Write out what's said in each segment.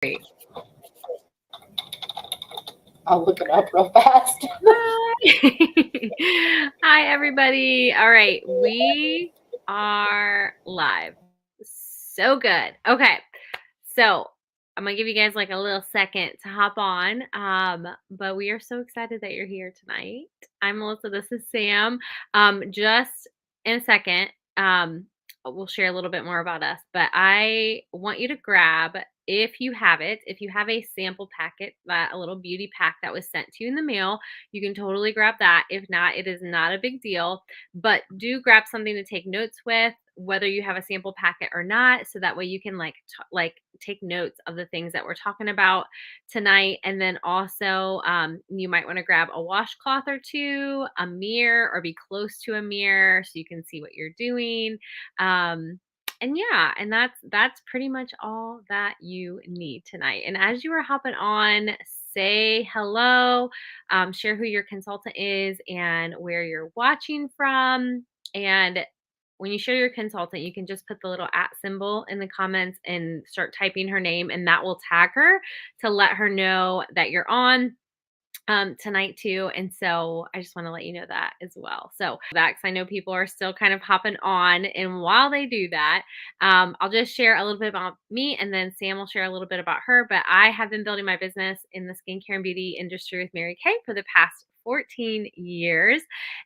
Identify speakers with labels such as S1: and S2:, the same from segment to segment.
S1: Great.
S2: I'll look it up real fast.
S1: Hi. Hi, everybody. All right, we are live. So good. Okay, so I'm gonna give you guys like a little second to hop on. But we are so excited that you're here tonight. I'm Melissa. This is Sam. Just in a second, we'll share a little bit more about us. But I want you to grab, if you have it, if you have a sample packet, that a little beauty pack that was sent to you in the mail, you can totally grab that. If not, it is not a big deal. But do grab something to take notes with, whether you have a sample packet or not, so that way you can like take notes of the things that we're talking about tonight. And then also, you might want to grab a washcloth or two, a mirror, or be close to a mirror so you can see what you're doing. And yeah, and that's pretty much all that you need tonight. And as you are hopping on, say hello, share who your consultant is and where you're watching from. And when you share your consultant, you can just put the little @ symbol in the comments and start typing her name, and that will tag her to let her know that you're on tonight too. And so I just want to let you know that as well. So that, 'cause I know people are still kind of hopping on. And while they do that, I'll just share a little bit about me, and then Sam will share a little bit about her. But I have been building my business in the skincare and beauty industry with Mary Kay for the past 14 years.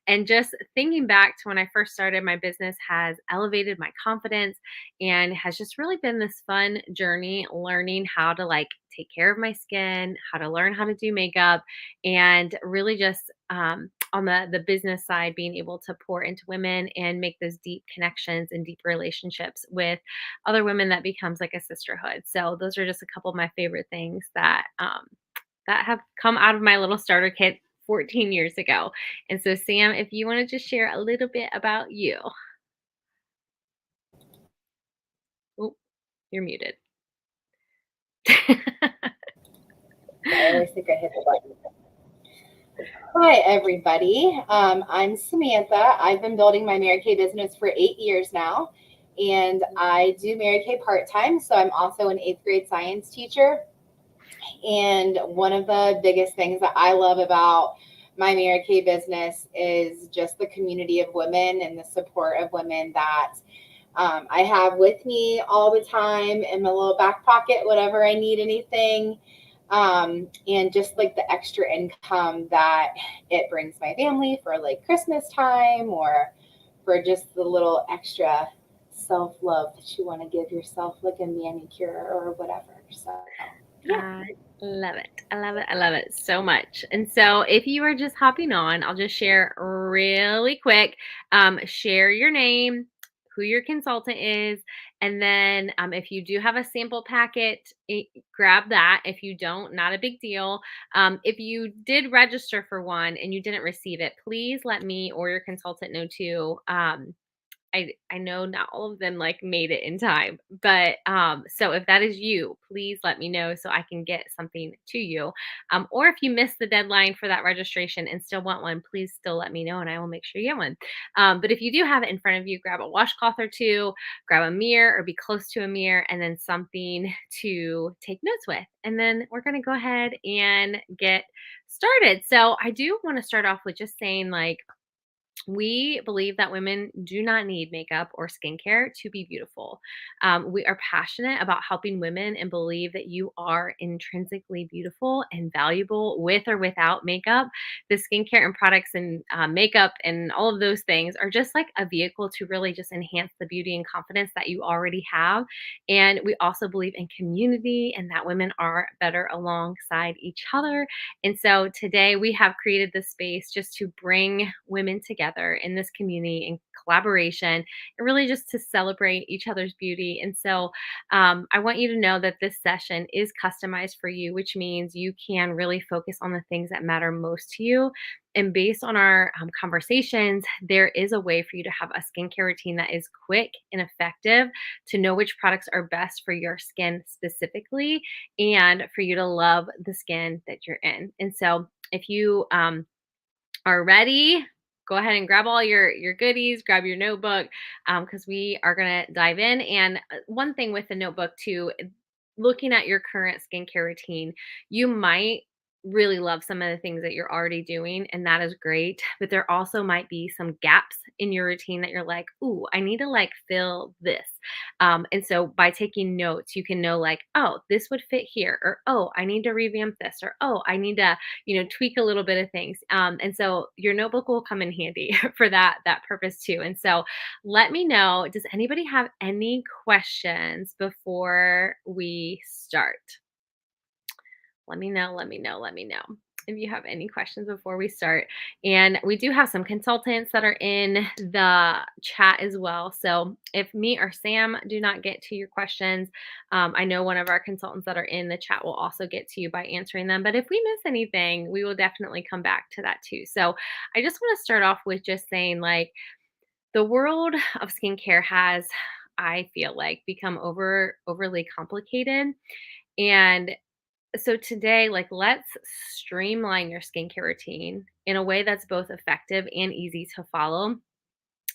S1: And just thinking back to when I first started, my business has elevated my confidence and has just really been this fun journey learning how to like take care of my skin, how to learn how to do makeup, and really just on the business side, being able to pour into women and make those deep connections and deep relationships with other women that becomes like a sisterhood. So those are just a couple of my favorite things that have come out of my little starter kit 14 years ago. And so, Sam, if you want to just share a little bit about you. Oh, you're muted.
S2: I always think I hit the button. Hi, everybody. I'm Samantha. I've been building my Mary Kay business for 8 years now, and I do Mary Kay part-time, so I'm also an 8th grade science teacher. And one of the biggest things that I love about my Mary Kay business is just the community of women and the support of women that I have with me all the time in my little back pocket, whatever I need anything. And just like the extra income that it brings my family for like Christmas time, or for just the little extra self love that you want to give yourself, like a manicure or whatever. So, yeah.
S1: I love it. I love it. I love it so much. And so, if you are just hopping on, I'll just share really quick. Share your name, who your consultant is, and then if you do have a sample packet, grab that. If you don't, not a big deal. If you did register for one and you didn't receive it, please let me or your consultant know too. I know not all of them like made it in time, but so if that is you, please let me know so I can get something to you. Or if you missed the deadline for that registration and still want one, please still let me know and I will make sure you get one. But if you do have it in front of you, grab a washcloth or two, grab a mirror or be close to a mirror, and then something to take notes with. And then we're going to go ahead and get started. So I do want to start off with just saying, like, we believe that women do not need makeup or skincare to be beautiful. We are passionate about helping women and believe that you are intrinsically beautiful and valuable with or without makeup. The skincare and products and makeup and all of those things are just like a vehicle to really just enhance the beauty and confidence that you already have. And we also believe in community and that women are better alongside each other. And so today we have created this space just to bring women together in this community in collaboration and really just to celebrate each other's beauty. And so I want you to know that this session is customized for you, which means you can really focus on the things that matter most to you. And based on our conversations, there is a way for you to have a skincare routine that is quick and effective to know which products are best for your skin specifically and for you to love the skin that you're in. And so if you are ready, go ahead and grab all your goodies, grab your notebook, because we are going to dive in. And one thing with the notebook too, looking at your current skincare routine, you might really love some of the things that you're already doing, and that is great. But there also might be some gaps in your routine that you're like, ooh, I need to like fill this. And so by taking notes, you can know like, oh, this would fit here, or oh, I need to revamp this, or oh, I need to, tweak a little bit of things. And so your notebook will come in handy for that purpose too. And so let me know, does anybody have any questions before we start? Let me know if you have any questions before we start. And we do have some consultants that are in the chat as well. So if me or Sam do not get to your questions, I know one of our consultants that are in the chat will also get to you by answering them. But if we miss anything, we will definitely come back to that too. So I just want to start off with just saying, like, the world of skincare has, I feel like, become overly complicated. And so today, like, let's streamline your skincare routine in a way that's both effective and easy to follow.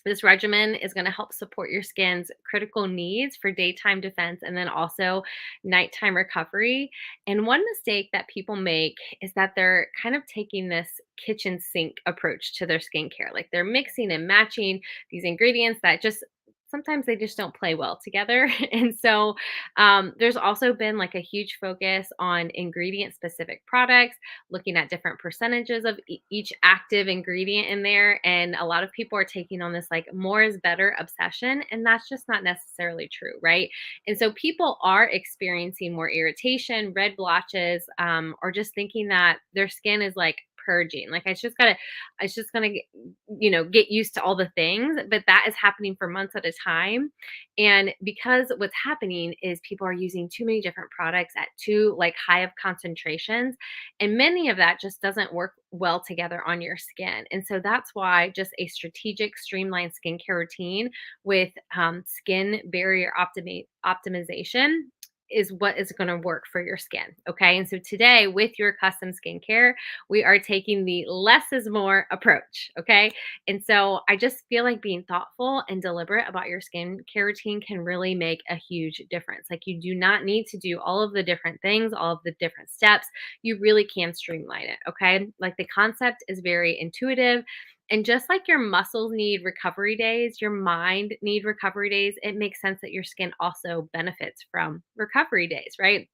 S1: This regimen is going to help support your skin's critical needs for daytime defense and then also nighttime recovery. And one mistake that people make is that they're kind of taking this kitchen sink approach to their skincare. Like, they're mixing and matching these ingredients that just sometimes they just don't play well together. And so there's also been like a huge focus on ingredient specific products, looking at different percentages of each active ingredient in there. And a lot of people are taking on this like more is better obsession. And that's just not necessarily true, right? And so people are experiencing more irritation, red blotches, or just thinking that their skin is like purging. Like, it's just gonna get used to all the things, but that is happening for months at a time. And because what's happening is people are using too many different products at too like high of concentrations, and many of that just doesn't work well together on your skin. And so that's why just a strategic, streamlined skincare routine with skin barrier optimization is what is going to work for your skin. Okay. And so today, with your custom skincare, we are taking the less is more approach. Okay. And so I just feel like being thoughtful and deliberate about your skincare routine can really make a huge difference. Like, you do not need to do all of the different things, all of the different steps. You really can streamline it. Okay. Like, the concept is very intuitive. And just like your muscles need recovery days, your mind need recovery days, it makes sense that your skin also benefits from recovery days, right?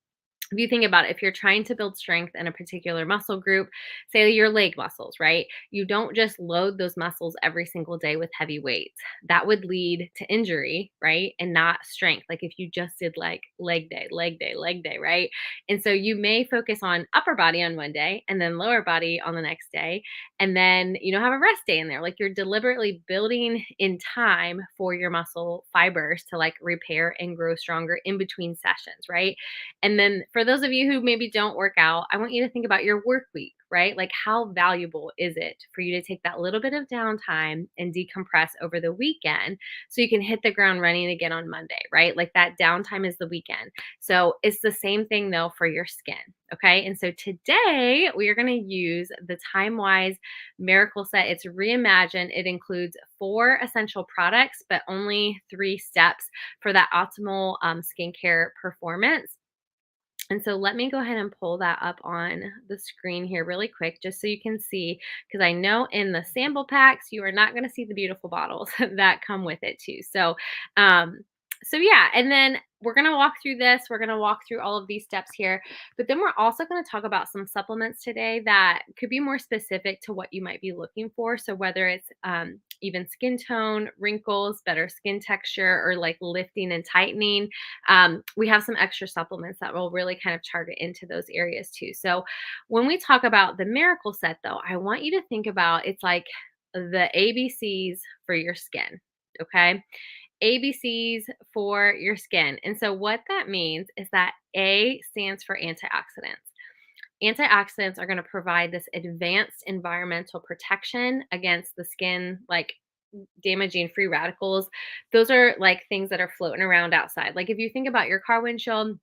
S1: If you think about it, if you're trying to build strength in a particular muscle group, say your leg muscles, right? You don't just load those muscles every single day with heavy weights. That would lead to injury, right? And not strength. Like, if you just did like leg day, leg day, leg day, right? And so you may focus on upper body on one day and then lower body on the next day. And then, have a rest day in there. Like, you're deliberately building in time for your muscle fibers to like repair and grow stronger in between sessions, right? And then for those of you who maybe don't work out, I want you to think about your work week, right? Like, how valuable is it for you to take that little bit of downtime and decompress over the weekend so you can hit the ground running again on Monday, right? Like, that downtime is the weekend. So it's the same thing though for your skin. Okay. And so today we are going to use the Time Wise Miracle Set. It's reimagined. It includes 4 essential products, but only 3 steps for that optimal skincare performance. And so let me go ahead and pull that up on the screen here really quick, just so you can see, because I know in the sample packs, you are not going to see the beautiful bottles that come with it too. Um, so yeah, and then we're going to walk through this. We're going to walk through all of these steps here, but then we're also going to talk about some supplements today that could be more specific to what you might be looking for. So whether it's even skin tone, wrinkles, better skin texture, or like lifting and tightening, we have some extra supplements that will really kind of target into those areas too. So when we talk about the Miracle Set, though, I want you to think about it's like the ABCs for your skin. Okay. ABCs for your skin. And so what that means is that A stands for antioxidants. Antioxidants are going to provide this advanced environmental protection against the skin, like damaging free radicals. Those are like things that are floating around outside. Like, if you think about your car windshield,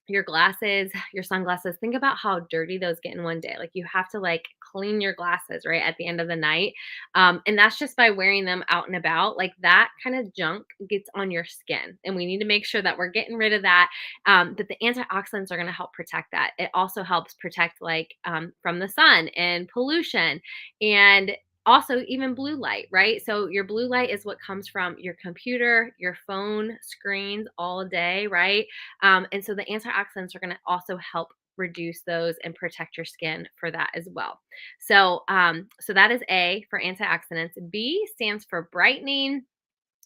S1: your glasses, your sunglasses, think about how dirty those get in one day. Like you have to like clean your glasses right at the end of the night. And that's just by wearing them out and about. Like that kind of junk gets on your skin. And we need to make sure that we're getting rid of that. That the antioxidants are going to help protect that. It also helps protect like from the sun and pollution and also even blue light, right? So your blue light is what comes from your computer, your phone screens all day, right? And so the antioxidants are going to also help reduce those and protect your skin for that as well. So that is A for antioxidants. B stands for brightening.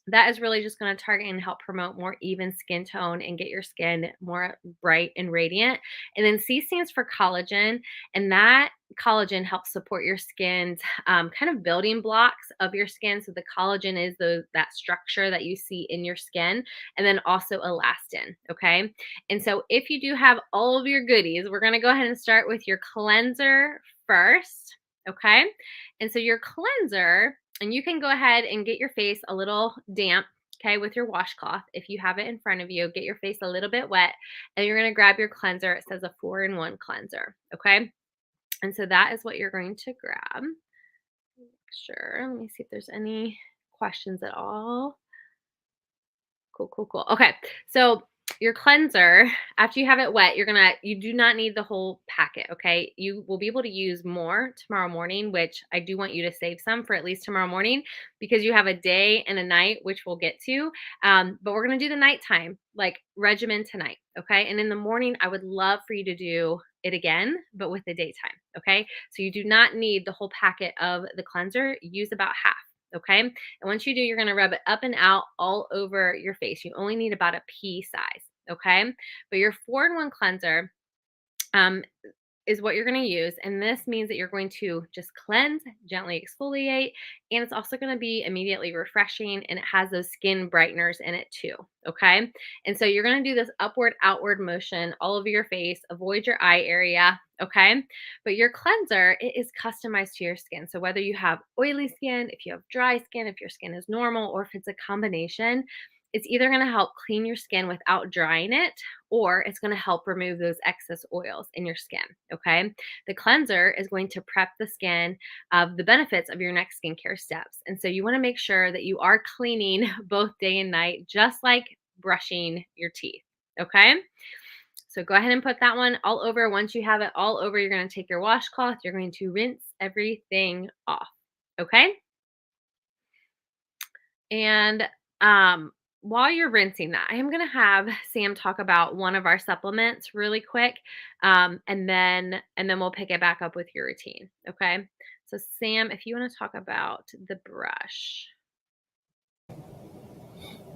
S1: That is really just going to target and help promote more even skin tone and get your skin more bright and radiant. And then C stands for collagen, and that collagen helps support your skin's kind of building blocks of your skin. So the collagen is that structure that you see in your skin, and then also elastin. Okay, and so if you do have all of your goodies, we're going to go ahead and start with your cleanser first. Okay, and so your cleanser, and you can go ahead and get your face a little damp, okay, with your washcloth. If you have it in front of you, get your face a little bit wet, and you're going to grab your cleanser. It says a 4-in-1 cleanser, okay? And so that is what you're going to grab. Sure. Let me see if there's any questions at all. Cool. Okay. So your cleanser, after you have it wet, you do not need the whole packet. Okay. You will be able to use more tomorrow morning, which I do want you to save some for at least tomorrow morning because you have a day and a night, which we'll get to. But we're going to do the nighttime like regimen tonight. Okay. And in the morning, I would love for you to do it again, but with the daytime. Okay. So you do not need the whole packet of the cleanser. Use about half. Okay. And once you do, you're going to rub it up and out all over your face. You only need about a pea size. Okay. But your 4-in-1 cleanser um, is what you're going to use. And this means that you're going to just cleanse, gently exfoliate, and it's also going to be immediately refreshing. And it has those skin brighteners in it too. Okay. And so you're going to do this upward, outward motion all over your face, avoid your eye area. Okay. But your cleanser, it is customized to your skin. So whether you have oily skin, if you have dry skin, if your skin is normal, or if it's a combination, it's either going to help clean your skin without drying it, or it's going to help remove those excess oils in your skin. Okay. The cleanser is going to prep the skin of the benefits of your next skincare steps. And so you want to make sure that you are cleaning both day and night, just like brushing your teeth. Okay. So go ahead and put that one all over. Once you have it all over, you're going to take your washcloth, you're going to rinse everything off. Okay. And while you're rinsing that, I am going to have Sam talk about one of our supplements really quick, and then we'll pick it back up with your routine. Okay. So Sam, if you want to talk about the brush.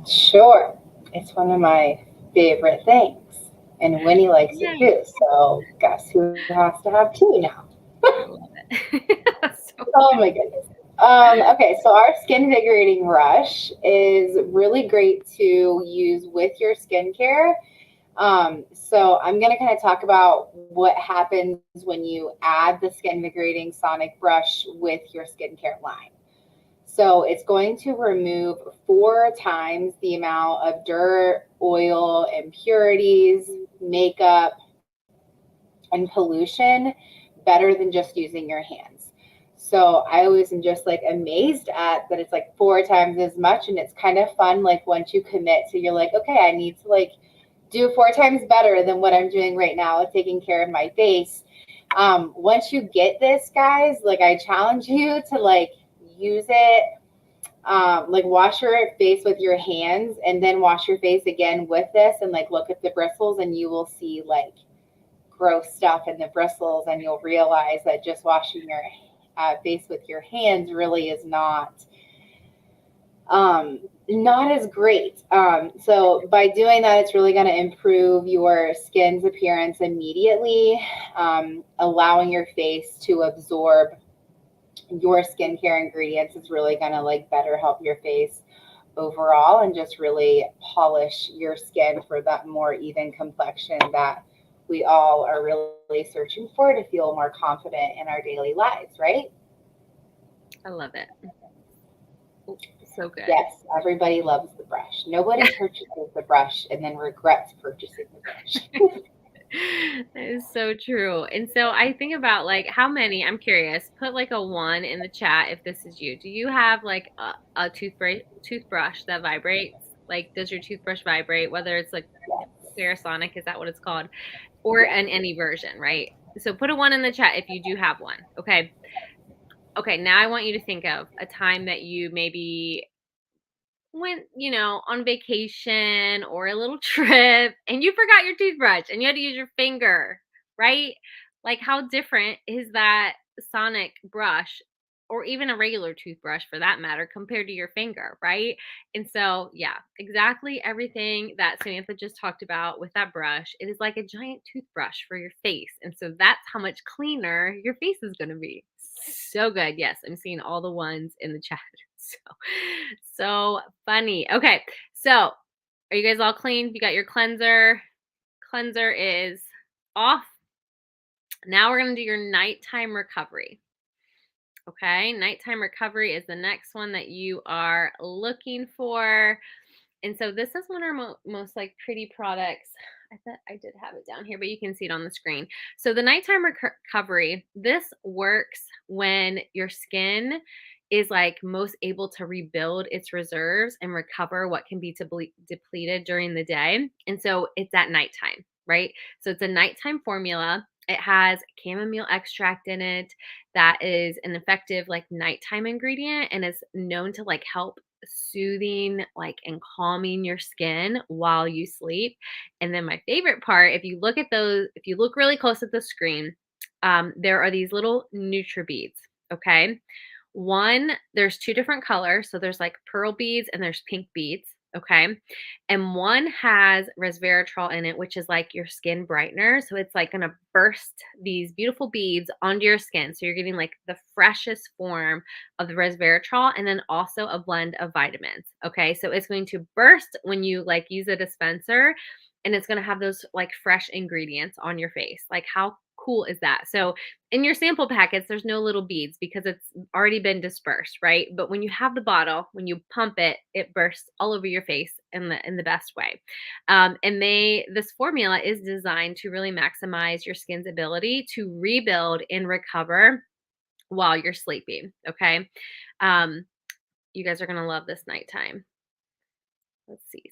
S2: Sure. It's one of my favorite things. And Winnie likes it
S1: Yay.
S2: too. So guess who has to have two now?
S1: I love it. So
S2: Oh my goodness. Okay, so our skin invigorating brush is really great to use with your skincare. So I'm going to kind of talk about what happens when you add the skin invigorating sonic brush with your skincare line. So it's going to remove 4 times the amount of dirt, oil, impurities, makeup, and pollution better than just using your hands. So I always am just like amazed at that it's like 4 times as much, and it's kind of fun like once you commit to you're like, okay, I need to like do 4 times better than what I'm doing right now, taking care of my face. Once you get this, guys, like I challenge you to like use it, like wash your face with your hands and then wash your face again with this and like look at the bristles and you will see like gross stuff in the bristles, and you'll realize that just washing your face with your hands really is not as great. So by doing that, it's really going to improve your skin's appearance immediately, allowing your face to absorb your skincare ingredients is really going to like better help your face overall and just really polish your skin for that more even complexion that we all are really searching for to feel more confident in our daily lives, right?
S1: I love it. So good.
S2: Yes, everybody loves the brush. Nobody purchases the brush and then regrets purchasing the brush.
S1: That is so true. And so I think about like how many, I'm curious, put like a 1 in the chat if this is you. Do you have like a toothbrush that vibrates? Like does your toothbrush vibrate, whether it's like
S2: Yes.
S1: Clarisonic, is that what it's called? Or
S2: Yes.
S1: in any version, right? So put a 1 in the chat if you do have one. Okay. Okay, now I want you to think of a time that you maybe went, on vacation or a little trip and you forgot your toothbrush and you had to use your finger, right? Like, how different is that sonic brush or even a regular toothbrush for that matter compared to your finger, right? And so, yeah, exactly everything that Samantha just talked about with that brush. It is like a giant toothbrush for your face. And so that's how much cleaner your face is going to be. So good. Yes, I'm seeing all the ones in the chat. So funny. Okay, so are you guys all clean? You got your cleanser. Cleanser is off. Now we're going to do your nighttime recovery. Okay, nighttime recovery is the next one that you are looking for. And so this is one of our most like pretty products. I thought I did have it down here, but you can see it on the screen. So the nighttime recovery, this works when your skin is like most able to rebuild its reserves and recover what can be depleted during the day. And so it's at nighttime, right? So it's a nighttime formula. It has chamomile extract in it that is an effective like nighttime ingredient and is known to like help soothing like and calming your skin while you sleep. And then my favorite part, if you look at those, if you look really close at the screen, there are these little beads. Okay, one, there's two different colors, so there's like pearl beads and there's pink beads. Okay, and one has resveratrol in it, which is like your skin brightener. So it's like gonna burst these beautiful beads onto your skin, so you're getting like the freshest form of the resveratrol and then also a blend of vitamins. Okay, so it's going to burst when you like use a dispenser and it's going to have those like fresh ingredients on your face. Like, how cool is that? So in your sample packets there's no little beads because it's already been dispersed, right? But when you have the bottle, when you pump it, it bursts all over your face in the best way. And this formula is designed to really maximize your skin's ability to rebuild and recover while you're sleeping. Okay. Um, you guys are gonna love this nighttime. Let's see.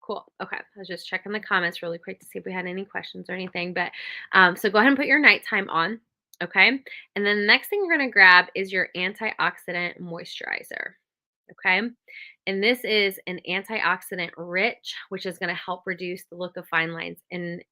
S1: Cool. Okay. I was just checking the comments really quick to see if we had any questions or anything. But so go ahead and put your nighttime on. Okay. And then the next thing you're going to grab is your antioxidant moisturizer. Okay. And this is an antioxidant rich, which is going to help reduce the look of fine lines and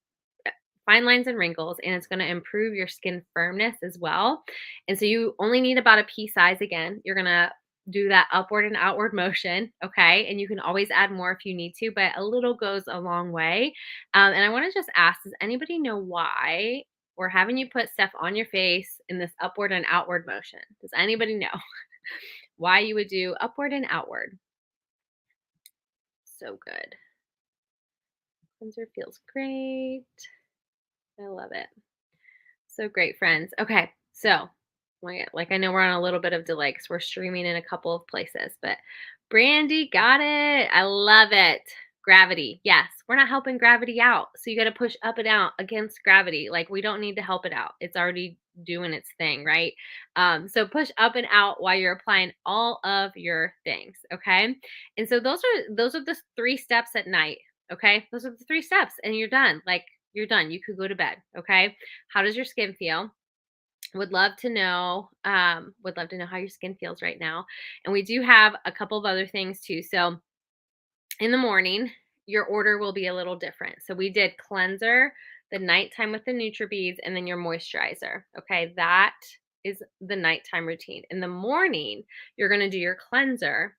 S1: wrinkles, and it's going to improve your skin firmness as well. And so you only need about a pea size. Again, you're going to do that upward and outward motion. Okay. And you can always add more if you need to, but a little goes a long way. And I want to just ask, does anybody know why we're having you put stuff on your face in this upward and outward motion? Does anybody know why you would do upward and outward? So good. Cleanser feels great. I love it. So great, friends. Okay, so like I know we're on a little bit of delay because we're streaming in a couple of places, but Brandy got it. I love it. Gravity. Yes, we're not helping gravity out. So you got to push up and out against gravity. Like, we don't need to help it out. It's already doing its thing, right? So push up and out while you're applying all of your things. Okay. And so those are the 3 steps at night. Okay. Those are the 3 steps and you're done. Like, you're done. You could go to bed. Okay. How does your skin feel? Would love to know. Would love to know how your skin feels right now. And we do have a couple of other things too. So in the morning, your order will be a little different. So we did cleanser, the nighttime with the NutriBeads, and then your moisturizer. Okay, that is the nighttime routine. In the morning, you're going to do your cleanser,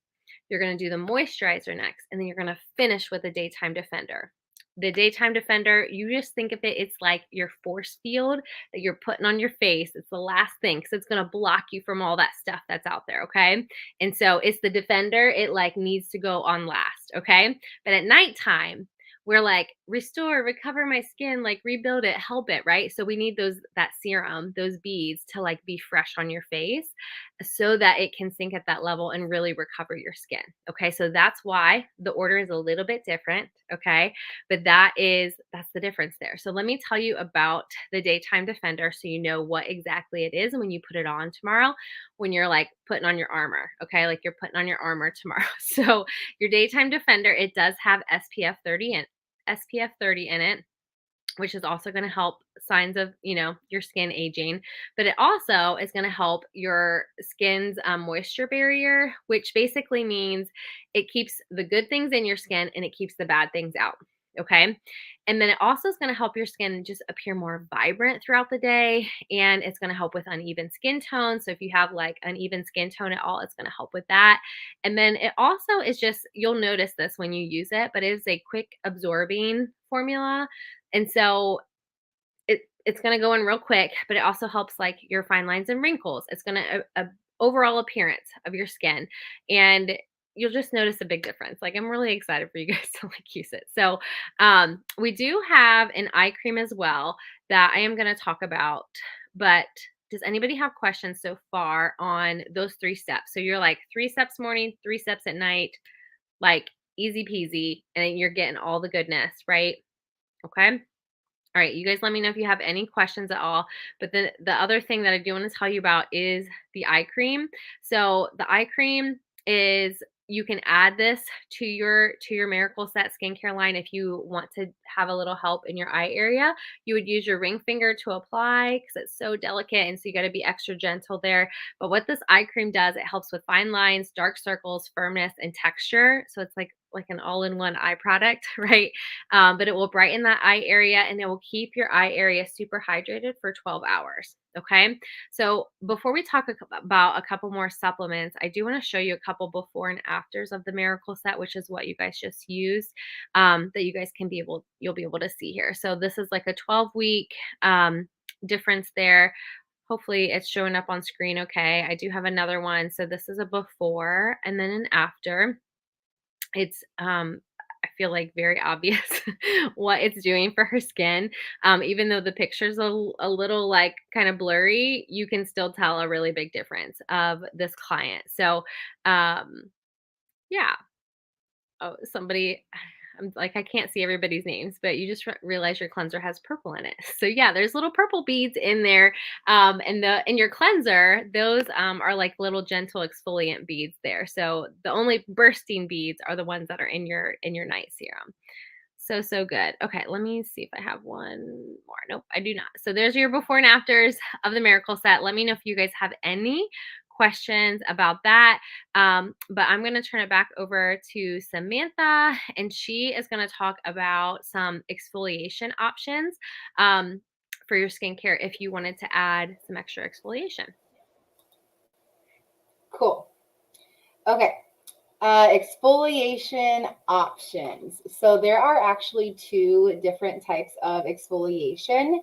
S1: you're going to do the moisturizer next, and then you're going to finish with the daytime defender. The daytime defender, you just think of it, it's like your force field that you're putting on your face. It's the last thing because it's going to block you from all that stuff that's out there. Okay. And so it's the defender. It like needs to go on last. Okay. But at nighttime, we're like, restore, recover my skin, like rebuild it, help it, right? So we need that serum, those beads to like be fresh on your face so that it can sink at that level and really recover your skin. Okay. So that's why the order is a little bit different. Okay. But that's the difference there. So let me tell you about the daytime defender so you know what exactly it is when you put it on tomorrow, when you're like putting on your armor. Okay. Like you're putting on your armor tomorrow. So your daytime defender, it does have SPF 30 in it, which is also going to help signs of, your skin aging, but it also is going to help your skin's moisture barrier, which basically means it keeps the good things in your skin and it keeps the bad things out. Okay. And then it also is going to help your skin just appear more vibrant throughout the day. And it's going to help with uneven skin tone. So if you have like uneven skin tone at all, it's going to help with that. And then it also is just, you'll notice this when you use it, but it is a quick absorbing formula. And so it's going to go in real quick, but it also helps like your fine lines and wrinkles. It's going to overall appearance of your skin, and you'll just notice a big difference. Like I'm really excited for you guys to like use it. So we do have an eye cream as well that I am going to talk about, but does anybody have questions so far on those 3 steps? So you're like 3 steps morning, 3 steps at night, like easy peasy, and you're getting all the goodness, right? Okay. All right, you guys let me know if you have any questions at all. But the other thing that I do want to tell you about is the eye cream. So the eye cream is, you can add this to your Miracle Set skincare line if you want to have a little help in your eye area. You would use your ring finger to apply because it's so delicate, and so you got to be extra gentle there. But what this eye cream does, it helps with fine lines, dark circles, firmness, and texture. So it's like an all-in-one eye product, right? But it will brighten that eye area and it will keep your eye area super hydrated for 12 hours. Okay. So before we talk about a couple more supplements, I do want to show you a couple before and afters of the Miracle Set, which is what you guys just used, that you guys you'll be able to see here. So this is like a 12-week difference there. Hopefully it's showing up on screen. Okay. I do have another one. So this is a before and then an after. It's I feel like very obvious what it's doing for her skin. Even though the picture's a little like kind of blurry, you can still tell a really big difference of this client. So yeah. Oh, somebody, I'm like, I can't see everybody's names, but you just realize your cleanser has purple in it. So yeah, there's little purple beads in there. And in your cleanser, those are like little gentle exfoliant beads there. So the only bursting beads are the ones that are in your night serum. So good. Okay, let me see if I have one more. Nope, I do not. So there's your before and afters of the Miracle Set. Let me know if you guys have any questions about that. But I'm going to turn it back over to Samantha, and she is going to talk about some exfoliation options for your skincare if you wanted to add some extra exfoliation.
S2: Cool. Okay. Exfoliation options. So there are actually 2 different types of exfoliation.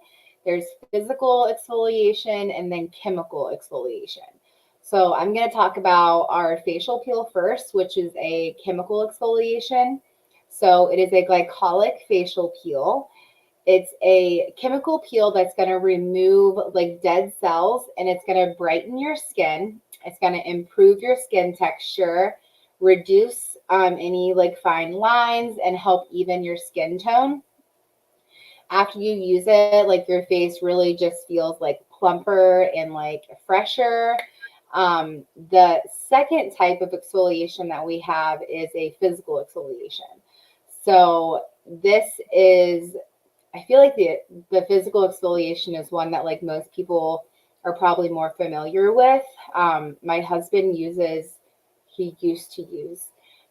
S2: There's physical exfoliation and then chemical exfoliation. So I'm going to talk about our facial peel first, which is a chemical exfoliation. So it is a glycolic facial peel. It's a chemical peel that's going to remove like dead cells, and it's going to brighten your skin. It's going to improve your skin texture, reduce any like fine lines, and help even your skin tone. After you use it, like your face really just feels like plumper and like fresher. The second type of exfoliation that we have is a physical exfoliation. So this is, I feel like the physical exfoliation is one that like most people are probably more familiar with. My husband he used to use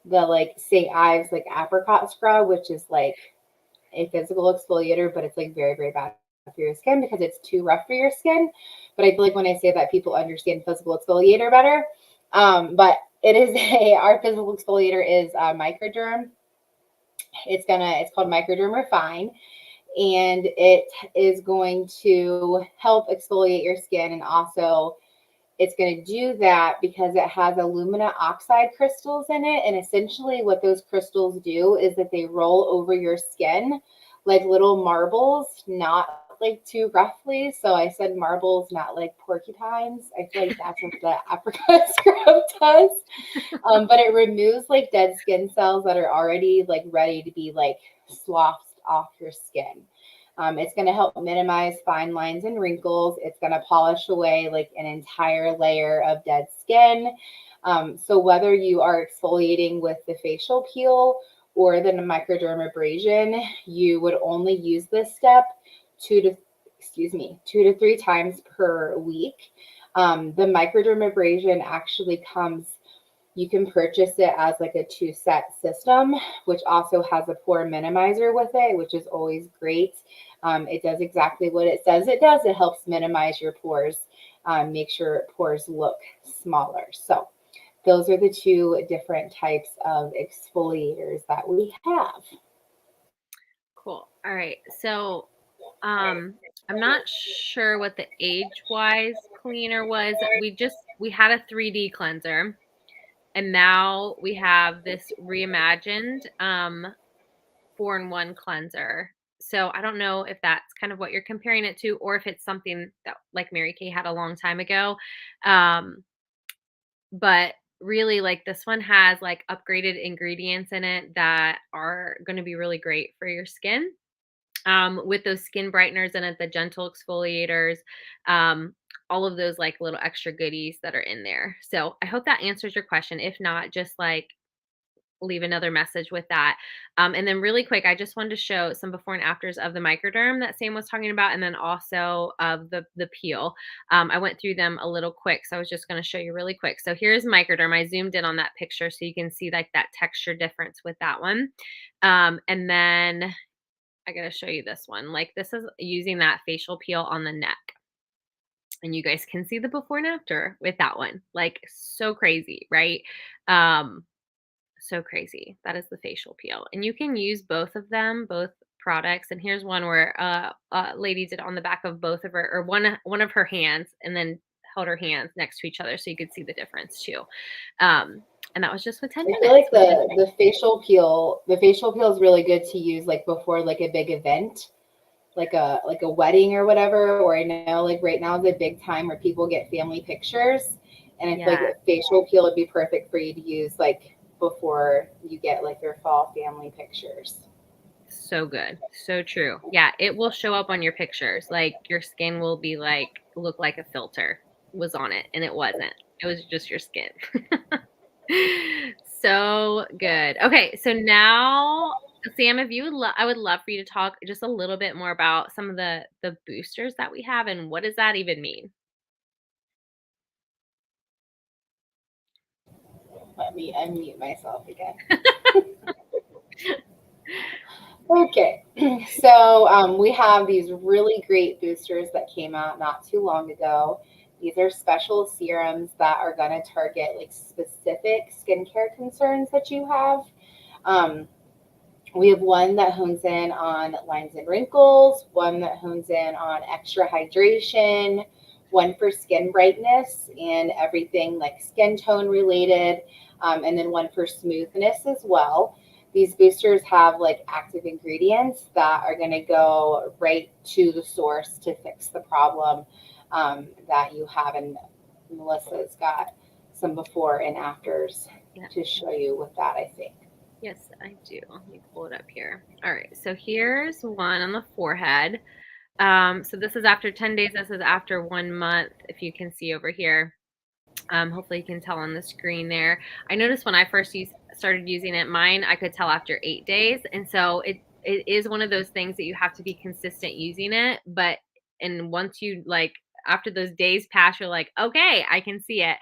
S2: the like St. Ives like apricot scrub, which is like a physical exfoliator, but it's like very, very bad for your skin because it's too rough for your skin. But I feel like when I say that, people understand physical exfoliator better. But it is our physical exfoliator is Microderm. It's called Microderm Refine, and it is going to help exfoliate your skin, and also It's going to do that because it has alumina oxide crystals in it. And essentially, what those crystals do is that they roll over your skin like little marbles, not like too roughly. So I said marbles, not like porcupines. I feel like that's what the apricot scrub does. But it removes like dead skin cells that are already like ready to be like sloughed off your skin. It's going to help minimize fine lines and wrinkles. It's going to polish away like an entire layer of dead skin. So whether you are exfoliating with the facial peel or the microdermabrasion, you would only use this step 2 to 3 times per week. The microdermabrasion actually comes, you can purchase it as like a 2-set system, which also has a pore minimizer with it, which is always great. It does exactly what it says it does. It helps minimize your pores, make sure pores look smaller. So those are the 2 different types of exfoliators that we have.
S1: Cool. All right. So, I'm not sure what the age-wise cleaner was. We had a 3D cleanser, and now we have this reimagined 4-in-1 cleanser. So I don't know if that's kind of what you're comparing it to, or if it's something that like Mary Kay had a long time ago. Um, but really, like, this one has like upgraded ingredients in it that are going to be really great for your skin, with those skin brighteners in it, the gentle exfoliators, um, all of those like little extra goodies that are in there. So I hope that answers your question. If not, just like leave another message with that. And then really quick, I just wanted to show some before and afters of the microderm that Sam was talking about, and then also of the peel. I went through them a little quick, so I was just going to show you really quick. So here's microderm. I zoomed in on that picture so you can see like that texture difference with that one. And then I gotta show you this one. Like, this is using that facial peel on the neck. And you guys can see the before and after with that one. Like, so crazy, right? Um, so crazy. That is the facial peel. And you can use both of them, both products. And here's one where a lady did on the back of both of her, or one of her hands, and then held her hands next to each other so you could see the difference too. And that was just with 10
S2: I feel
S1: minutes,
S2: like
S1: which is great.
S2: the facial peel is really good to use like before like a big event, like a wedding or whatever. Or I know like right now is a big time where people get family pictures, and I feel like
S1: Yeah.
S2: a facial peel would be perfect for you to use like before you get like your fall family pictures.
S1: So good. So true. Yeah, it will show up on your pictures. Like, your skin will be like, look like a filter was on it, and it wasn't. It was just your skin. So good. Okay, so now, Sam, if you would I would love for you to talk just a little bit more about some of the boosters that we have, and what does that even mean?
S2: Let me unmute myself again. Okay, so we have these really great boosters that came out not too long ago. These are special serums that are going to target like specific skincare concerns that you have. Um, we have one that hones in on lines and wrinkles, one that hones in on extra hydration, one for skin brightness and everything like skin tone related, and then one for smoothness as well. These boosters have like active ingredients that are going to go right to the source to fix the problem that you have. And Melissa's got some before and afters
S1: Yeah.
S2: to show you with that, I think.
S1: Yes, I do. Let me pull it up here. All right. So here's one on the forehead. So this is after 10 days. This is after 1 month, if you can see over here. Hopefully you can tell on the screen there. I noticed when I first started using it, mine, I could tell after 8 days. And so it is one of those things that you have to be consistent using it. And once you like, after those days pass, you're like, okay, I can see it.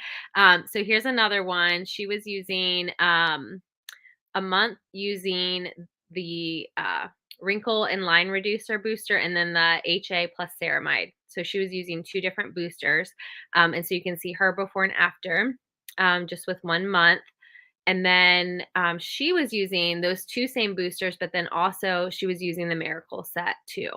S1: So here's another one. She was using, a month using the wrinkle and line reducer booster, and then the HA plus ceramide. So she was using 2 different boosters. And so you can see her before and after, just with 1 month. And then she was using those 2 same boosters, but then also she was using the Miracle set too.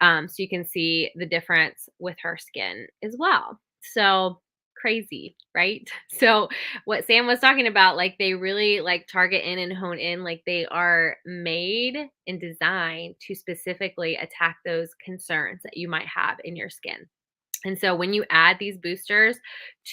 S1: So you can see the difference with her skin as well. So crazy, right? So what Sam was talking about, like they really like target in and hone in, like they are made and designed to specifically attack those concerns that you might have in your skin. And so when you add these boosters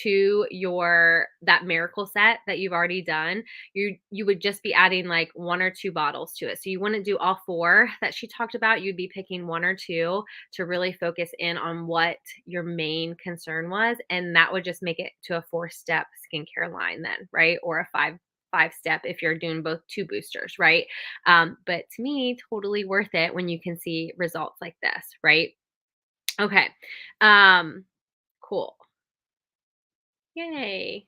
S1: to your that miracle set that you've already done, you would just be adding like 1 or 2 bottles to it. So you wouldn't do all 4 that she talked about. You'd be picking 1 or 2 to really focus in on what your main concern was, and that would just make it to a 4-step skincare line then, right? Or a 5-step if you're doing both 2 boosters, right? But to me, totally worth it when you can see results like this, right? Okay. Um, cool. Yay.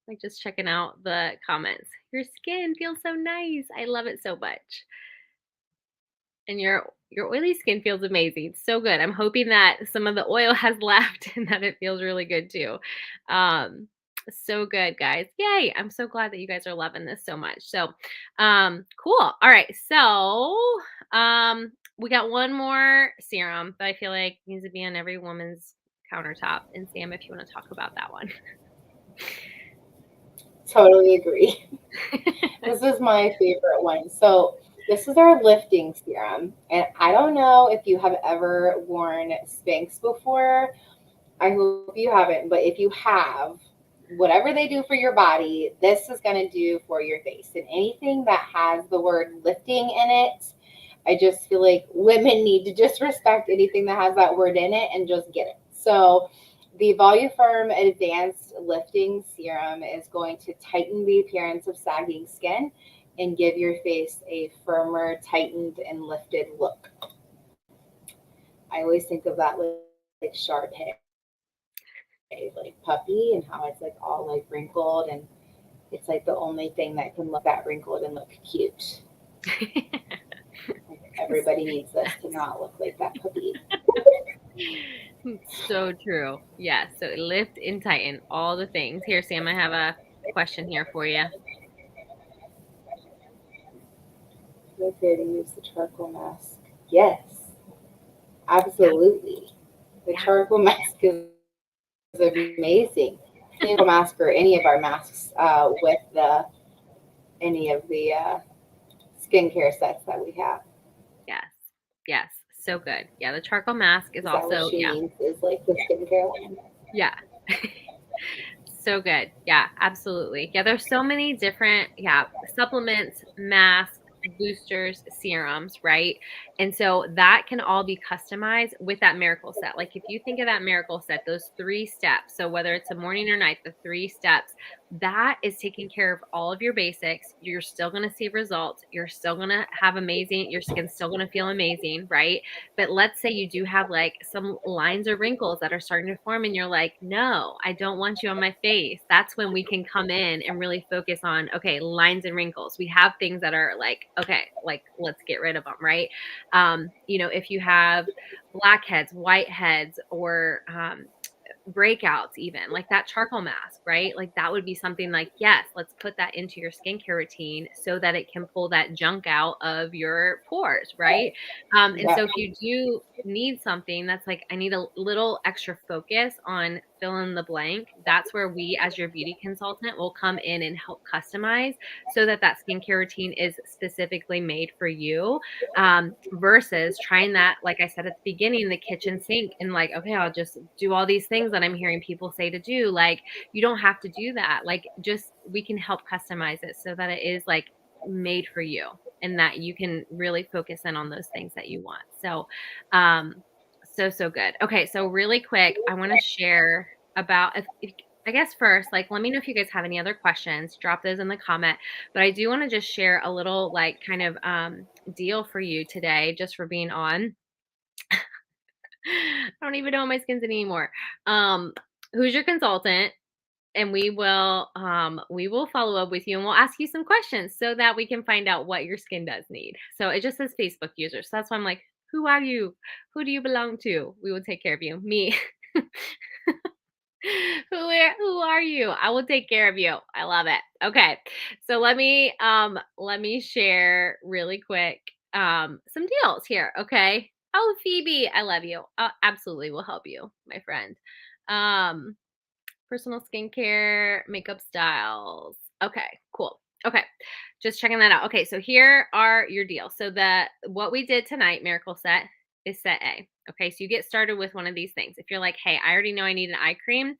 S1: Like just checking out the comments. Your skin feels so nice. I love it so much. And your oily skin feels amazing. So good. I'm hoping that some of the oil has left and that it feels really good too. Um, so good, guys. Yay. I'm so glad that you guys are loving this so much. So, cool. All right. So, we got one more serum that I feel like needs to be on every woman's countertop. And Sam, if you want to talk about that one.
S2: Totally agree. This is my favorite one. So this is our lifting serum. And I don't know if you have ever worn Spanx before. I hope you haven't, but if you have, whatever they do for your body, this is going to do for your face. And anything that has the word lifting in it, I just feel like women need to just respect anything that has that word in it and just get it. So the Voluform Advanced Lifting Serum is going to tighten the appearance of sagging skin and give your face a firmer, tightened, and lifted look. I always think of that like Sharpay, like puppy, and how it's like all like wrinkled, and it's like the only thing that can look that wrinkled and look cute. Like everybody needs this to not look like that puppy.
S1: So true. Yeah. So lift and tighten all the things. Here, Sam, I have a question here for you.
S2: Okay, to use the charcoal mask. Yes,
S1: Yeah.
S2: absolutely. The
S1: Yeah.
S2: charcoal mask is amazing. Charcoal mask or any of our masks with the any of the skincare sets that we have.
S1: Yes. Yes. So good. Yeah. The charcoal mask is
S2: Is that what
S1: also,
S2: she
S1: yeah.
S2: means? Is like the skincare line?
S1: Yeah. So good. Yeah, absolutely. Yeah, there's so many different, yeah, supplements, masks, boosters, serums, right? And so that can all be customized with that miracle set. Like if you think of that miracle set, those 3 steps, so whether it's a morning or night, the 3 steps, that is taking care of all of your basics. You're still going to see results. You're still going to have amazing, your skin's still going to feel amazing, right? But let's say you do have like some lines or wrinkles that are starting to form, and you're like, no, I don't want you on my face. That's when we can come in and really focus on, okay, lines and wrinkles. We have things that are like, okay, like let's get rid of them, right? If you have blackheads, whiteheads, or breakouts, even like that charcoal mask, right? Like that would be something like, yes, let's put that into your skincare routine so that it can pull that junk out of your pores, right? And
S2: Yeah.
S1: so if you do need something that's like, I need a little extra focus on fill in the blank, that's where we as your beauty consultant will come in and help customize so that that skincare routine is specifically made for you, versus trying that, like I said at the beginning, the kitchen sink, and like, okay, I'll just do all these things that I'm hearing people say to do. Like, you don't have to do that. Like, just we can help customize it so that it is like made for you and that you can really focus in on those things that you want. So, so good. Okay, so really quick, I want to share about if I guess first, like, let me know if you guys have any other questions. Drop those in the comment. But I do want to just share a little, like, kind of deal for you today, just for being on. I don't even know how my skin's anymore. Um, who's your consultant? And we will follow up with you and we'll ask you some questions so that we can find out what your skin does need. So it just says Facebook user. So that's why I'm like, who are you? Who do you belong to? We will take care of you. Me. Who are you? I will take care of you. I love it. Okay. So let me share really quick some deals here, okay? Oh, Phoebe, I love you. Absolutely will help you, my friend. Um Personal skincare, makeup styles. Okay, cool. Okay, just checking that out. Okay, so here are your deals. So what we did tonight, Miracle Set, is set A. Okay, so you get started with one of these things. If you're like, hey, I already know I need an eye cream,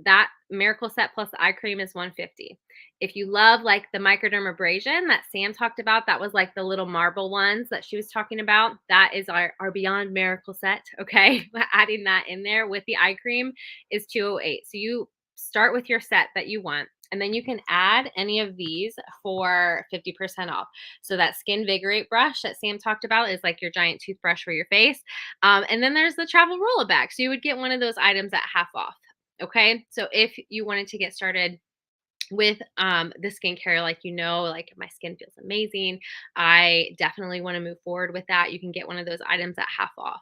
S1: that Miracle Set plus the eye cream is 150. If you love like the microdermabrasion that Sam talked about, that was like the little marble ones that she was talking about. That is our Beyond Miracle Set. Okay. Adding that in there with the eye cream is 208. So you start with your set that you want. And then you can add any of these for 50% off. So that Skin Vigorate brush that Sam talked about is like your giant toothbrush for your face. And then there's the travel roll bag. So you would get one of those items at half off. Okay. So if you wanted to get started with the skincare, like, like my skin feels amazing, I definitely want to move forward with that. You can get one of those items at half off.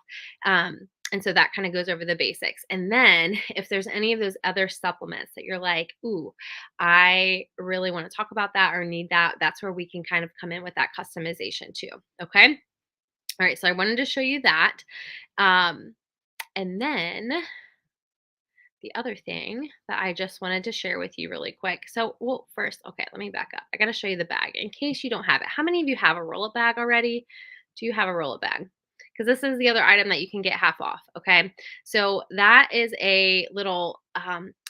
S1: And so that kind of goes over the basics. And then if there's any of those other supplements that you're like, ooh, I really want to talk about that or need that, that's where we can kind of come in with that customization too. Okay. All right. So I wanted to show you that. And then the other thing that I just wanted to share with you really quick. So, well, first, okay, let me back up. I got to show you the bag in case you don't have it. How many of you have a roll up bag already? Do you have a roll up bag? Because this is the other item that you can get half off. Okay. So, that is a little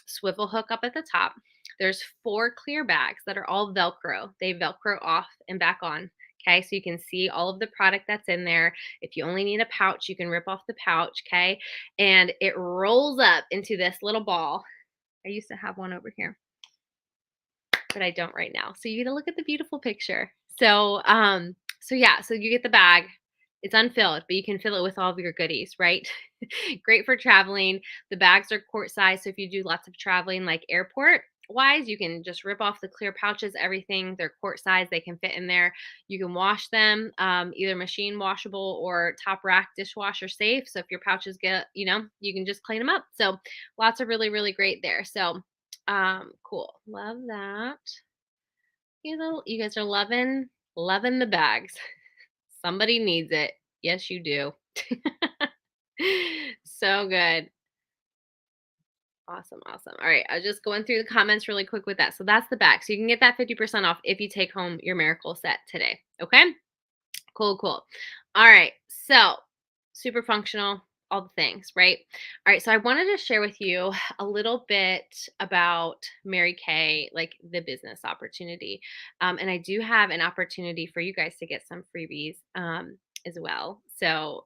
S1: swivel hook up at the top. There's 4 clear bags that are all Velcro. They Velcro off and back on. Okay. So, you can see all of the product that's in there. If you only need a pouch, you can rip off the pouch. Okay, and it rolls up into this little ball. I used to have one over here, but I don't right now. So you get to look at the beautiful picture. So yeah, so you get the bag. It's unfilled, but you can fill it with all of your goodies, right? Great for traveling. The bags are quart size, so if you do lots of traveling, like airport wise, you can just rip off the clear pouches, everything. They're quart size, they can fit in there. You can wash them, either machine washable or top rack dishwasher safe. So if your pouches get, you can just clean them up. So lots of really, really great there. So cool. Love that. You guys are loving the bags. Somebody needs it. Yes, you do. So good. Awesome, awesome. All right, I was just going through the comments really quick with that. So that's the back. So you can get that 50% off if you take home your Miracle Set today. Okay? Cool, cool. All right. So super functional, all the things, right? All right. So I wanted to share with you a little bit about Mary Kay, like the business opportunity. And I do have an opportunity for you guys to get some freebies as well. So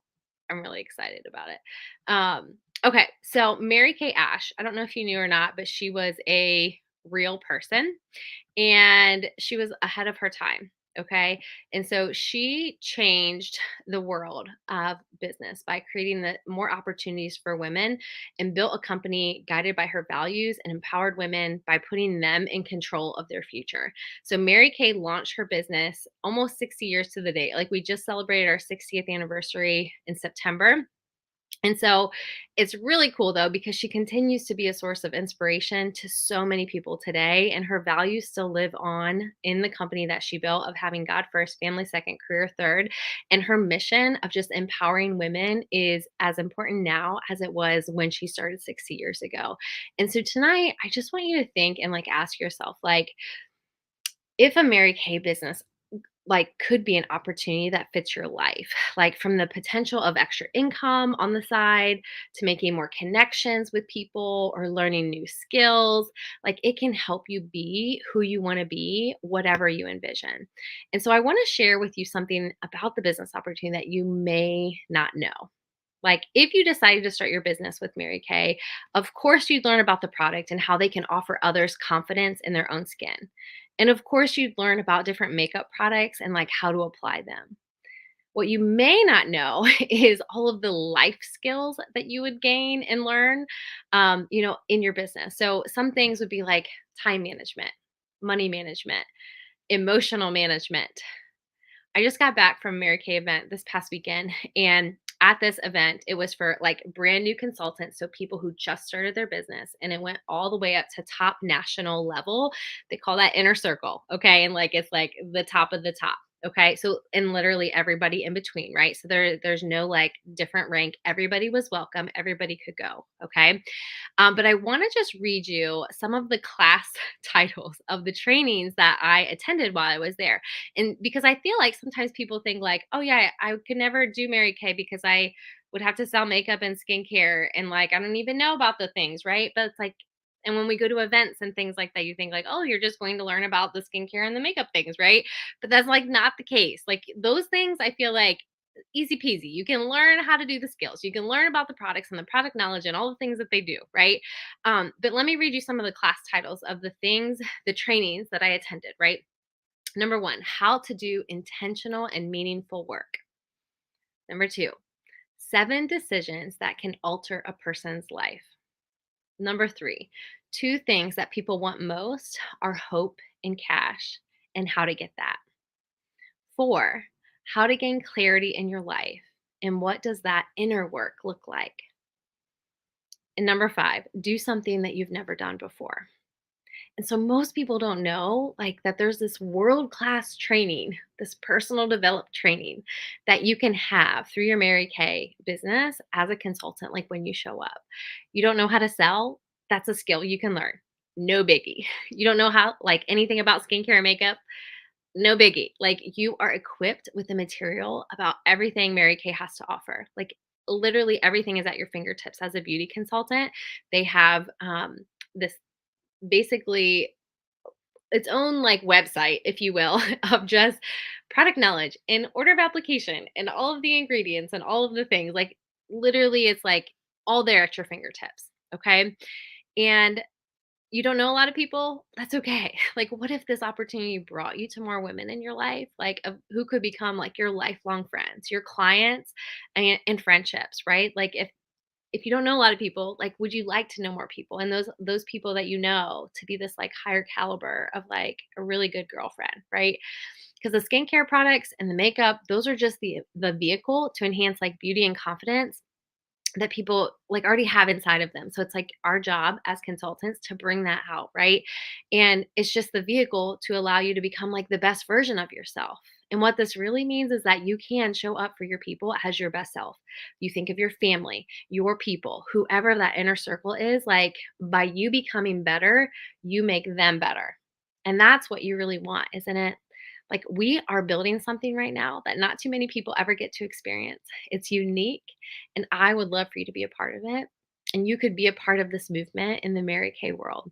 S1: I'm really excited about it. Okay. So Mary Kay Ash, I don't know if you knew or not, but she was a real person and she was ahead of her time. Okay. And so she changed the world of business by creating more opportunities for women and built a company guided by her values and empowered women by putting them in control of their future. So Mary Kay launched her business almost 60 years to the date. Like we just celebrated our 60th anniversary in September. And so it's really cool though, because she continues to be a source of inspiration to so many people today. And her values still live on in the company that she built of having God first, family second, career third. And her mission of just empowering women is as important now as it was when she started 60 years ago. And so tonight, I just want you to think and like ask yourself, like, if a Mary Kay business like could be an opportunity that fits your life, like from the potential of extra income on the side to making more connections with people or learning new skills, like it can help you be who you want to be, whatever you envision. And so I want to share with you something about the business opportunity that you may not know. Like if you decided to start your business with Mary Kay, of course you'd learn about the product and how they can offer others confidence in their own skin. And of course you'd learn about different makeup products and like how to apply them. What you may not know is all of the life skills that you would gain and learn, in your business. So some things would be like time management, money management, emotional management. I just got back from Mary Kay event this past weekend, and at this event, it was for like brand new consultants, so people who just started their business, and it went all the way up to top national level. They call that inner circle, okay? And like it's like the top of the top. Okay. So, and literally everybody in between, right? So there's no like different rank. Everybody was welcome. Everybody could go. Okay. But I want to just read you some of the class titles of the trainings that I attended while I was there. And because I feel like sometimes people think like, oh yeah, I could never do Mary Kay because I would have to sell makeup and skincare and like I don't even know about the things, right? But it's like, and when we go to events and things like that, you think like, oh, you're just going to learn about the skincare and the makeup things, right? But that's like not the case. Like those things, I feel like easy peasy. You can learn how to do the skills. You can learn about the products and the product knowledge and all the things that they do, right? But let me read you some of the class titles of the things, the trainings that I attended, right? Number one, how to do intentional and meaningful work. Number two, 7 decisions that can alter a person's life. Number three, 2 things that people want most are hope and cash, and how to get that. 4, how to gain clarity in your life, and what does that inner work look like? And number 5, do something that you've never done before. And so most people don't know like that there's this world-class training, this personal developed training that you can have through your Mary Kay business as a consultant like when you show up. You don't know how to sell? That's a skill you can learn. No biggie. You don't know how like anything about skincare and makeup? No biggie. Like you are equipped with the material about everything Mary Kay has to offer. Like literally everything is at your fingertips as a beauty consultant. They have this basically its own like website, if you will, of just product knowledge and order of application and all of the ingredients and all of the things. Like literally, it's like all there at your fingertips. Okay. And you don't know a lot of people, that's okay. Like, what if this opportunity brought you to more women in your life, like of who could become like your lifelong friends, your clients, and friendships, right? Like, if you don't know a lot of people, like, would you like to know more people and those people that you know to be this like higher caliber of like a really good girlfriend, right? Because the skincare products and the makeup, those are just the vehicle to enhance like beauty and confidence that people like already have inside of them. So it's like our job as consultants to bring that out, right? And it's just the vehicle to allow you to become like the best version of yourself. And what this really means is that you can show up for your people as your best self. You think of your family, your people, whoever that inner circle is, like by you becoming better, you make them better. And that's what you really want, isn't it? Like we are building something right now that not too many people ever get to experience. It's unique and I would love for you to be a part of it. And you could be a part of this movement in the Mary Kay world.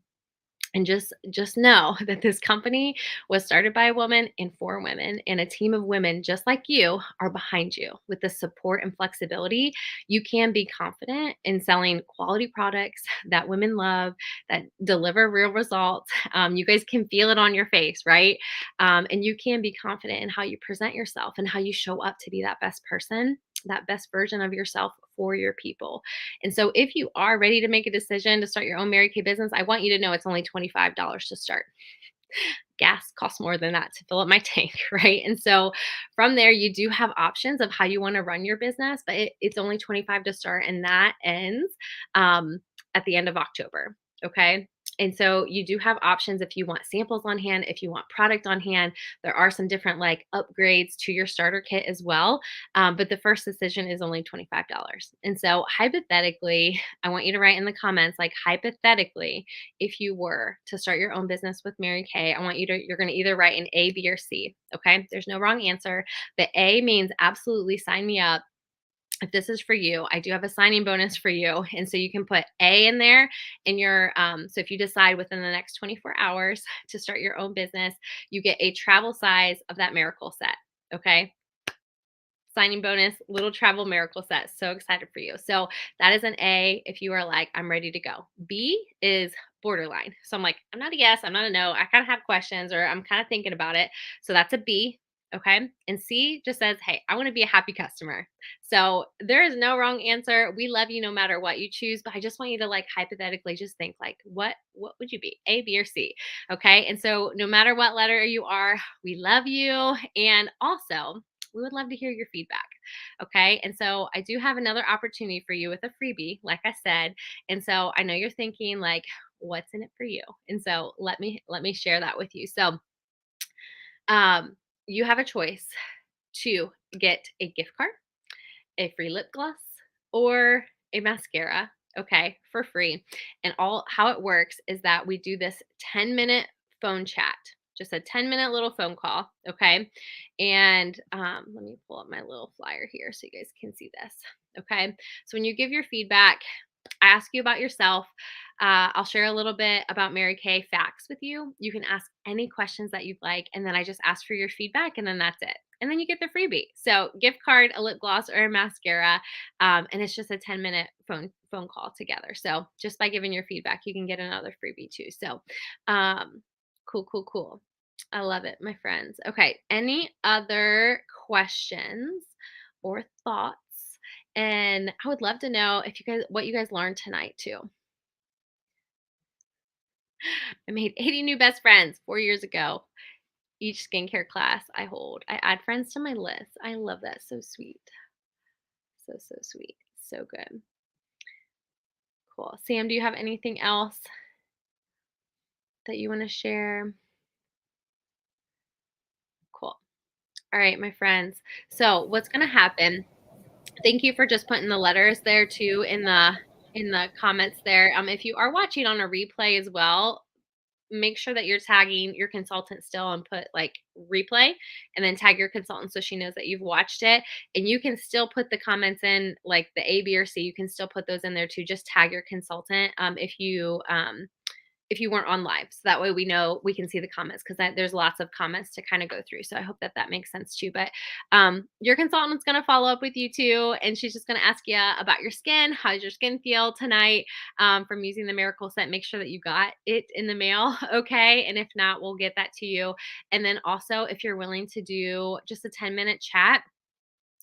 S1: And just know that this company was started by a woman and for women, and a team of women just like you are behind you with the support and flexibility. You can be confident in selling quality products that women love, that deliver real results. You guys can feel it on your face, right? And you can be confident in how you present yourself and how you show up to be that best person, that best version of yourself for your people. And so if you are ready to make a decision to start your own Mary Kay business, I want you to know it's only $25 to start. Gas costs more than that to fill up my tank, right? And so from there, you do have options of how you want to run your business, but it's only 25 to start, and that ends at the end of October. Okay. And so you do have options if you want samples on hand, if you want product on hand. There are some different like upgrades to your starter kit as well. But the first decision is only $25. And so hypothetically, I want you to write in the comments, like hypothetically, if you were to start your own business with Mary Kay, I want you're going to either write an A, B, or C. Okay. There's no wrong answer. The A means absolutely sign me up. If this is for you, I do have a signing bonus for you. And so you can put A in there in your, so if you decide within the next 24 hours to start your own business, you get a travel size of that miracle set. Okay. Signing bonus, little travel miracle set. So excited for you. So that is an A if you are like, I'm ready to go. B is borderline. So I'm like, I'm not a yes, I'm not a no. I kind of have questions or I'm kind of thinking about it. So that's a B. Okay. And C just says, hey, I want to be a happy customer. So there is no wrong answer. We love you no matter what you choose, but I just want you to like hypothetically just think like, what would you be? A, B, or C? Okay. And so no matter what letter you are, we love you. And also, we would love to hear your feedback. Okay. And so I do have another opportunity for you with a freebie, like I said. And so I know you're thinking like, what's in it for you? And so let me share that with you. So you have a choice to get a gift card, a free lip gloss, or a mascara, okay, for free. And all how it works is that we do this 10-minute phone chat, just a 10-minute little phone call, okay? And let me pull up my little flyer here so you guys can see this, okay? So when you give your feedback, I ask you about yourself. I'll share a little bit about Mary Kay facts with you. You can ask any questions that you'd like, and then I just ask for your feedback, and then that's it. And then you get the freebie. So, gift card, a lip gloss, or a mascara, and it's just a 10-minute phone call together. So, just by giving your feedback, you can get another freebie too. So, cool, cool, cool. I love it, my friends. Okay, any other questions or thoughts? And I would love to know if you guys what you guys learned tonight too. I made 80 new best friends 4 years ago. Each skincare class I hold. I add friends to my list. I love that. So sweet. So, so sweet. So good. Cool. Sam, do you have anything else that you want to share? Cool. All right, my friends. So, what's going to happen? Thank you for just putting the letters there too in the comments there. If you are watching on a replay as well, make sure that you're tagging your consultant still and put like replay and then tag your consultant so she knows that you've watched it. And you can still put the comments in like the A, B, or C. You can still put those in there too. Just tag your consultant if you weren't on live. So that way we know we can see the comments because there's lots of comments to kind of go through. So I hope that that makes sense too. But your consultant's going to follow up with you too. And she's just going to ask you about your skin. How's your skin feel tonight from using the Miracle Set? Make sure that you got it in the mail. Okay. And if not, we'll get that to you. And then also, if you're willing to do just a 10-minute chat,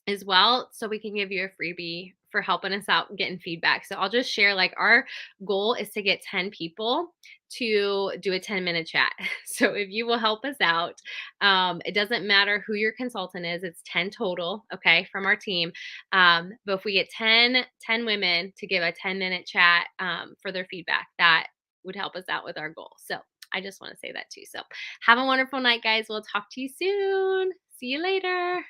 S1: as well, so we can give you a freebie for helping us out getting feedback. So I'll just share like our goal is to get 10 people to do a 10-minute chat. So if you will help us out, it doesn't matter who your consultant is, it's 10 total, okay, from our team. But if we get 10 women to give a 10-minute chat for their feedback, that would help us out with our goal. So I just want to say that too. So have a wonderful night, guys. We'll talk to you soon. See you later.